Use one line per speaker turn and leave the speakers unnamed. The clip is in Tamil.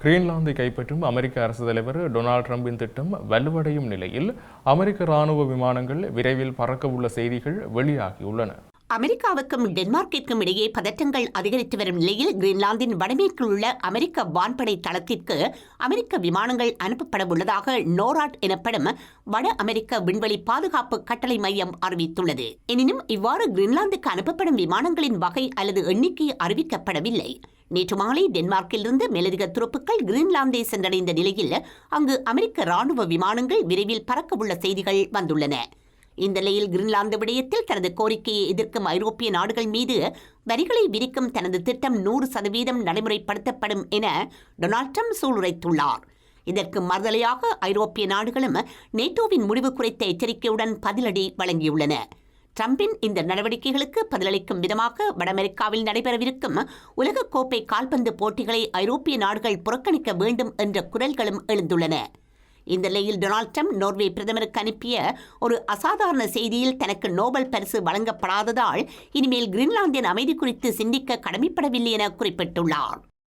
கிரீன்லாந்தை கைப்பற்றும் அமெரிக்க அரசு தலைவர் டொனால்ட் ட்ரம்பின் திட்டம் வலுவடையும் நிலையில் அமெரிக்க ராணுவ விமானங்கள் விரைவில் பறக்கவுள்ள செய்திகள் வெளியாகியுள்ளன.
அமெரிக்காவுக்கும் டென்மார்க்கிற்கும் இடையே பதற்றங்கள் அதிகரித்து வரும் நிலையில் கிரீன்லாந்தின் வடமேற்கில் உள்ள அமெரிக்க வான்படை தளத்திற்கு அமெரிக்க விமானங்கள் அனுப்பப்பட உள்ளதாக நோராட் எனப்படும் வட அமெரிக்க விண்வெளி பாதுகாப்பு கட்டளை மையம் அறிவித்துள்ளது. எனினும் இவ்வாறு கிரீன்லாந்துக்கு அனுப்பப்படும் விமானங்களின் வகை அல்லது எண்ணிக்கை அறிவிக்கப்படவில்லை. நேற்று மாலை டென்மார்க்கிலிருந்து மேலதிக துருப்புக்கள் கிரீன்லாந்தை சென்றடைந்த நிலையில் அங்கு அமெரிக்க ராணுவ விமானங்கள் விரைவில் பறக்கவுள்ள செய்திகள் வந்துள்ளன. இந்த நிலையில் கிரீன்லாந்து விடயத்தில் தனது கோரிக்கையை எதிர்க்கும் ஐரோப்பிய நாடுகள் மீது வரிகளை விதிக்கும் தனது திட்டம் 100% நடைமுறைப்படுத்தப்படும் என டொனால்ட் ட்ரம்ப் சூளுரைத்துள்ளார். இதற்கு மறுதலையாக ஐரோப்பிய நாடுகளும் நேட்டோவின் முடிவு குறித்த எச்சரிக்கையுடன் பதிலடி வழங்கியுள்ளன. ட்ரம்பின் இந்த நடவடிக்கைகளுக்கு பதிலளிக்கும் விதமாக வட அமெரிக்காவில் நடைபெறவிருக்கும் உலகக்கோப்பை கால்பந்து போட்டிகளை ஐரோப்பிய நாடுகள் புறக்கணிக்க வேண்டும் என்ற குரல்களும் எழுந்துள்ளன. இந்த நிலையில் டொனால்ட் ட்ரம்ப் நோர்வே பிரதமருக்கு அனுப்பிய ஒரு அசாதாரண செய்தியில் தனக்கு நோபல் பரிசு வழங்கப்படாததால் இனிமேல் கிரீன்லாந்தின் அமைதி குறித்து சிந்திக்க கடமைப்படவில்லை என குறிப்பிட்டுள்ளார்.